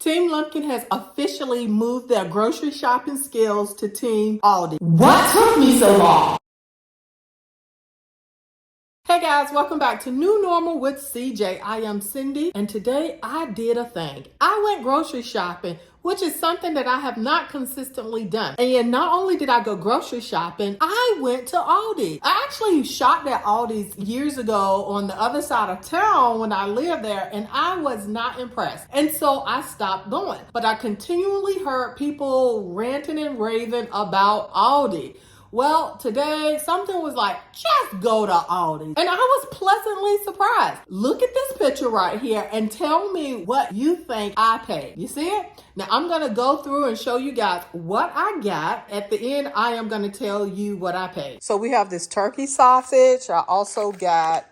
Team Lumpkin has officially moved their grocery shopping skills to Team Aldi. What took me so long? Hey guys, welcome back to New Normal with CJ. I am Cindy, and today I did a thing. I went grocery shopping, which is something that I have not consistently done. And not only did I go grocery shopping, I went to Aldi. I actually shopped at Aldi's years ago on the other side of town when I lived there, and I was not impressed. And so I stopped going. But I continually heard people ranting and raving about Aldi. Well, today something was like, just go to Aldi. And I was pleasantly surprised. Look at this picture right here and tell me what you think I paid. You see it? Now I'm going to go through and show you guys what I got. At the end, I am going to tell you what I paid. So we have this turkey sausage. I also got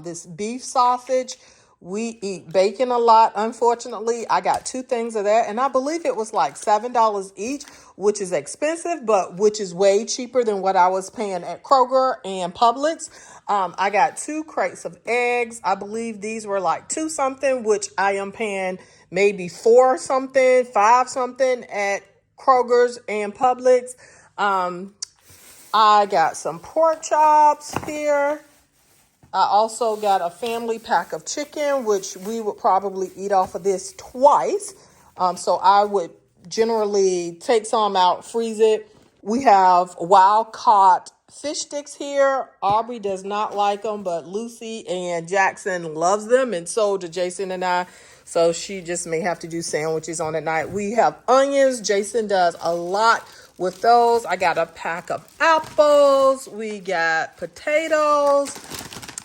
this beef sausage. We eat bacon a lot, unfortunately. I got 2 things of that, and I believe it was like $7 each, which is expensive, but which is way cheaper than what I was paying at Kroger and Publix. I got 2 crates of eggs. I believe these were like 2 something, which I am paying maybe 4 something, 5 something at Kroger's and Publix. I got some pork chops here. I also got a family pack of chicken, which we would probably eat off of this twice. So I would generally take some out, freeze it. We have wild caught fish sticks here. Aubrey does not like them, but Lucy and Jackson loves them, and so do Jason and I. So she just may have to do sandwiches on the night. We have onions. Jason does a lot with those. I got a pack of apples. We got potatoes.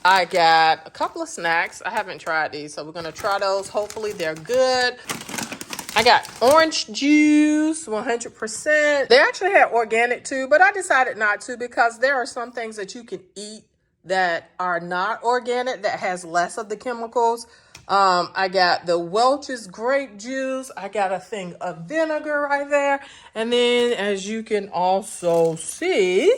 I got a couple of snacks. I haven't tried these, so we're going to try those. Hopefully they're good. I got orange juice, 100%. They actually had organic too, but I decided not to because there are some things that you can eat that are not organic that has less of the chemicals. I got the Welch's grape juice. I got a thing of vinegar right there. And then as you can also see,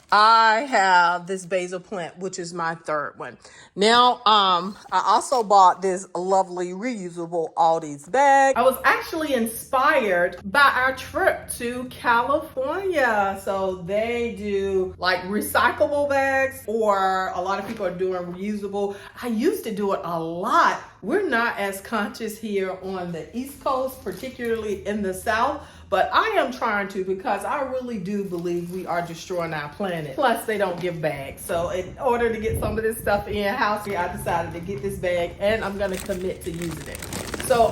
I have this basil plant, which is my 3rd one. Now, I also bought this lovely reusable Aldi's bag. I was actually inspired by our trip to California. So they do like recyclable bags, or a lot of people are doing reusable. I used to do it a lot. We're not as conscious here on the East Coast, particularly in the South. But I am trying to, because I really do believe we are destroying our planet. Plus, they don't give bags. So in order to get some of this stuff in-house, I decided to get this bag, and I'm going to commit to using it. So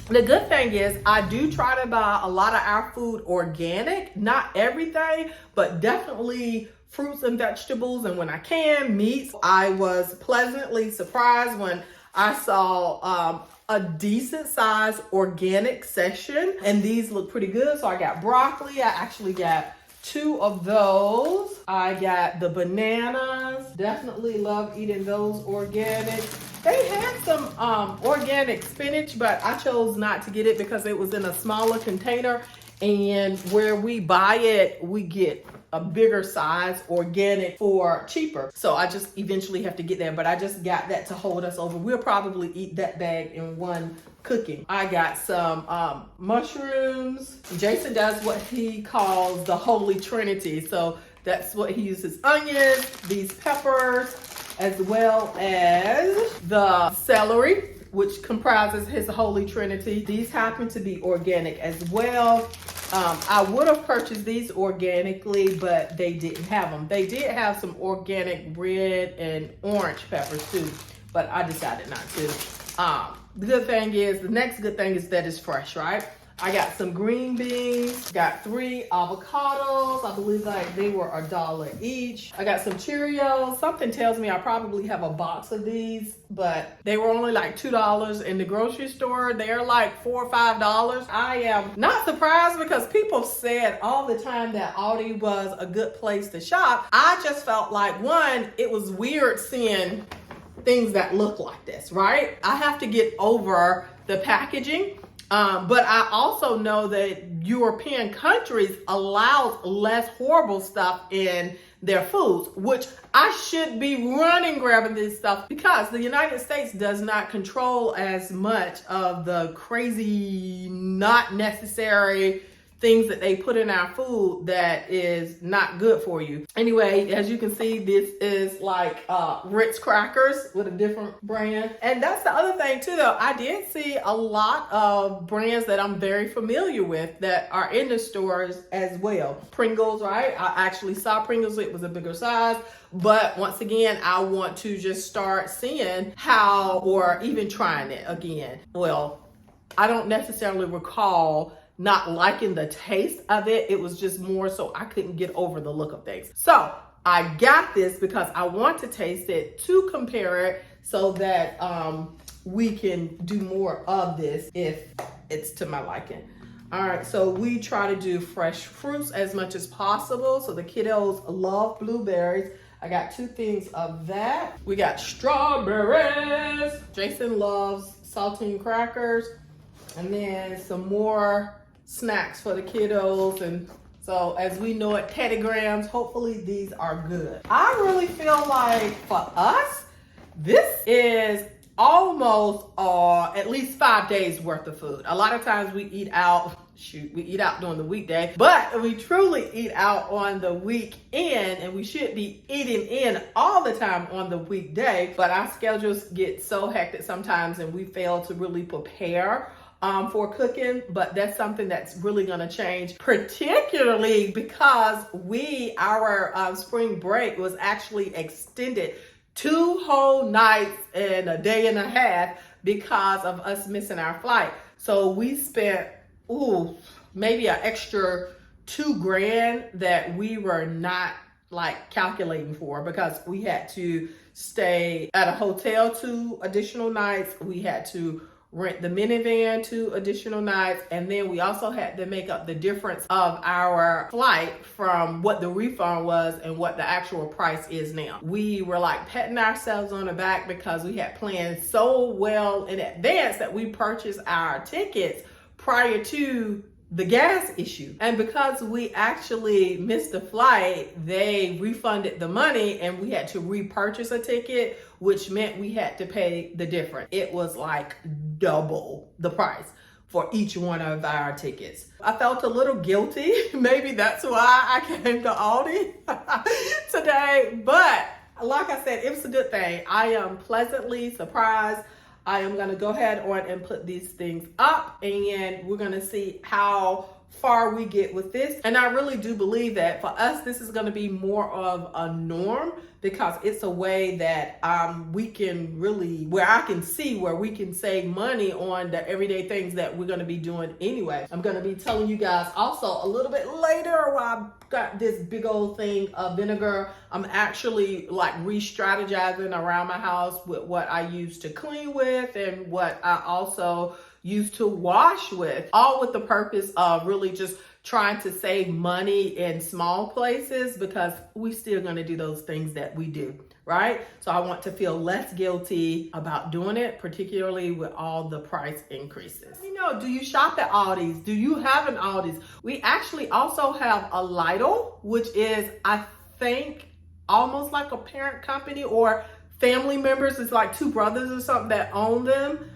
the good thing is I do try to buy a lot of our food organic. Not everything, but definitely fruits and vegetables. And when I can, meats. I was pleasantly surprised when I saw a decent size organic section, and these look pretty good. So I got broccoli. I actually got 2 of those. I got the bananas. Definitely love eating those organic. They had some organic spinach, but I chose not to get it because it was in a smaller container, and where we buy it, we get a bigger size organic for cheaper. So I just eventually have to get that, but I just got that to hold us over. We'll probably eat that bag in one cooking. I got some mushrooms. Jason does what he calls the Holy Trinity. So that's what he uses: onions, these peppers, as well as the celery, which comprises his Holy Trinity. These happen to be organic as well. I would have purchased these organically, but they didn't have them. They did have some organic red and orange peppers too, but I decided not to. The next good thing is that it's fresh, right? I got some green beans, got 3 avocados. I believe they were $1 each. I got some Cheerios. Something tells me I probably have a box of these, but they were only like $2 in the grocery store. They're like $4 or $5. I am not surprised because people said all the time that Aldi was a good place to shop. I just felt like, one, it was weird seeing things that look like this, right? I have to get over the packaging. But I also know that European countries allow less horrible stuff in their foods, which I should be running grabbing this stuff because the United States does not control as much of the crazy, not necessary things that they put in our food that is not good for you. Anyway, as you can see, this is like Ritz crackers with a different brand. And that's the other thing too, though. I did see a lot of brands that I'm very familiar with that are in the stores as well. Pringles, right? I actually saw Pringles. It was a bigger size. But once again, I want to just start seeing how, or even trying it again. Well, I don't necessarily recall not liking the taste of it. It was just more so I couldn't get over the look of things. So I got this because I want to taste it to compare it so that we can do more of this if it's to my liking. All right, so we try to do fresh fruits as much as possible. So the kiddos love blueberries. I got 2 things of that. We got strawberries. Jason loves saltine crackers. And then some more snacks for the kiddos. And so as we know it, Teddy Grahams, hopefully these are good. I really feel like for us, this is almost at least 5 days worth of food. A lot of times we eat out, we eat out during the weekday, but we truly eat out on the weekend, and we should be eating in all the time on the weekday, but our schedules get so hectic sometimes and we fail to really prepare for cooking. But that's something that's really going to change, particularly because our spring break was actually extended 2 whole nights and a day and a half because of us missing our flight. So we spent maybe an extra $2,000 that we were not like calculating for, because we had to stay at a hotel 2 additional nights. We had to rent the minivan 2 additional nights, and then we also had to make up the difference of our flight from what the refund was and what the actual price is now. We were like patting ourselves on the back because we had planned so well in advance that we purchased our tickets prior to the gas issue. And because we actually missed the flight, they refunded the money and we had to repurchase a ticket, which meant we had to pay the difference. It was like double the price for each one of our tickets. I felt a little guilty. Maybe that's why I came to Aldi today. But like I said, it was a good thing. I am pleasantly surprised. I am going to go ahead on and put these things up, and we're going to see how far we get with this. And I really do believe that for us, this is going to be more of a norm, because it's a way that we can really, where I can see where we can save money on the everyday things that we're going to be doing anyway. I'm going to be telling you guys also a little bit later why I've got this big old thing of vinegar. I'm actually like re-strategizing around my house with what I use to clean with and what I also use to wash with, all with the purpose of really just trying to save money in small places, because we still going to do those things that we do, right? So I want to feel less guilty about doing it, particularly with all the price increases. You know, do you shop at Aldi's? Do you have an Aldi's? We actually also have a Lidl, which is, I think, almost like a parent company or family members. It's like 2 brothers or something that own them.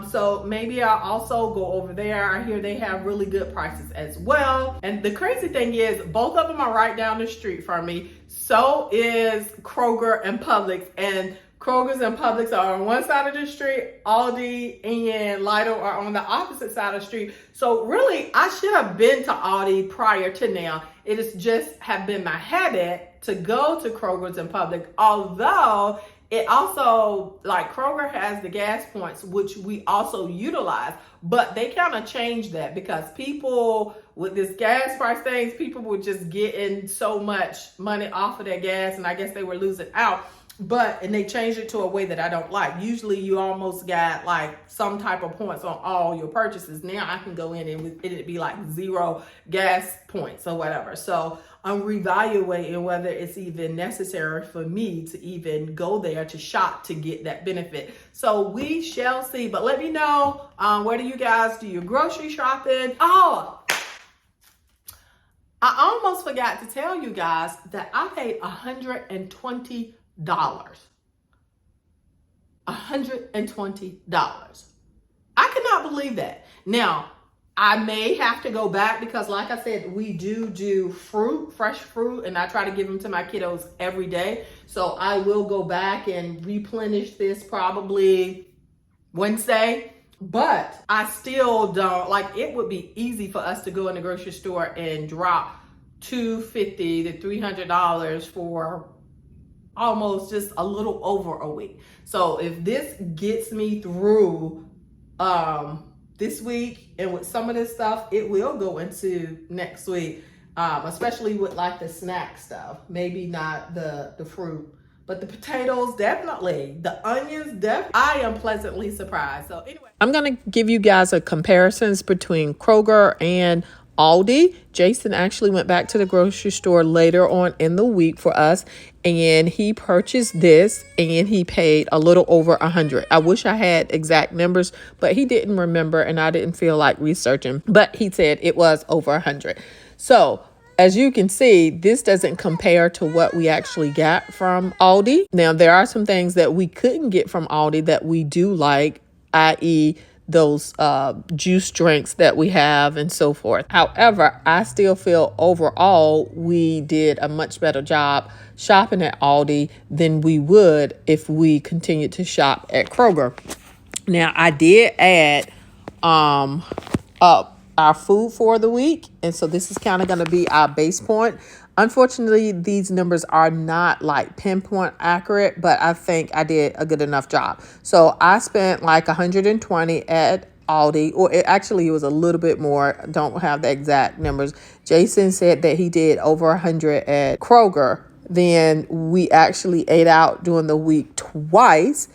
So maybe I'll also go over there. I hear they have really good prices as well. And the crazy thing is, both of them are right down the street from me. So is Kroger and Publix. And Kroger's and Publix are on one side of the street. Aldi and Lidl are on the opposite side of the street. So really, I should have been to Aldi prior to now. It is just have been my habit to go to Kroger's and Publix, although it also, like, Kroger has the gas points, which we also utilize, but they kind of changed that because people with this gas price things, people were just getting so much money off of their gas, and I guess they were losing out. and they changed it to a way that I don't like. Usually you almost got like some type of points on all your purchases. Now I can go in and it'd be like 0 gas points or whatever. So I'm reevaluating whether it's even necessary for me to even go there to shop to get that benefit. So we shall see. But let me know, where do you guys do your grocery shopping? Oh, I almost forgot to tell you guys that I paid $120. $120. I cannot believe that. Now, I may have to go back because like I said, we do fruit, fresh fruit, and I try to give them to my kiddos every day. So I will go back and replenish this probably Wednesday. But I still don't, like, it would be easy for us to go in the grocery store and drop $250 to $300 for almost just a little over a week. So if this gets me through this week, and with some of this stuff, it will go into next week, especially with like the snack stuff. Maybe not the fruit, but the potatoes, definitely. The onions, definitely. I am pleasantly surprised. So anyway, I'm going to give you guys a comparisons between Kroger and Aldi. Jason actually went back to the grocery store later on in the week for us, and he purchased this and he paid a little over $100. I wish I had exact numbers, but he didn't remember and I didn't feel like researching, but he said it was over $100. So as you can see, this doesn't compare to what we actually got from Aldi. Now, there are some things that we couldn't get from Aldi that we do like, i.e., those juice drinks that we have and so forth. However, I still feel overall we did a much better job shopping at Aldi than we would if we continued to shop at Kroger. Now, I did add up our food for the week, and so this is kind of going to be our base point. Unfortunately, these numbers are not like pinpoint accurate, but I think I did a good enough job. So I spent like 120 at Aldi, or it was a little bit more. Don't have the exact numbers. Jason said that he did over 100 at Kroger. Then we actually ate out during the week twice.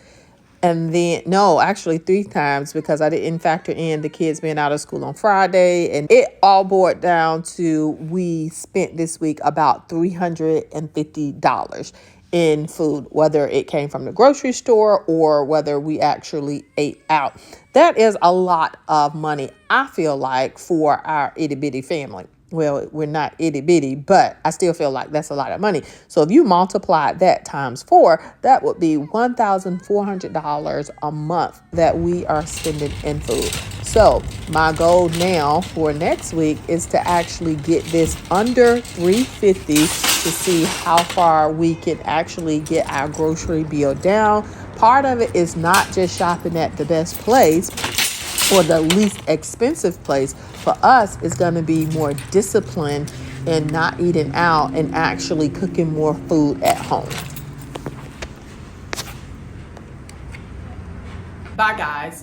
And then, no, actually 3 times, because I didn't factor in the kids being out of school on Friday. And it all boiled down to, we spent this week about $350 in food, whether it came from the grocery store or whether we actually ate out. That is a lot of money, I feel like, for our itty bitty family. Well, we're not itty bitty, but I still feel like that's a lot of money. So if you multiply that times 4, that would be $1,400 a month that we are spending in food. So my goal now for next week is to actually get this under $350 to see how far we can actually get our grocery bill down. Part of it is not just shopping at the best place or the least expensive place. For us, it's going to be more disciplined and not eating out and actually cooking more food at home. Bye, guys.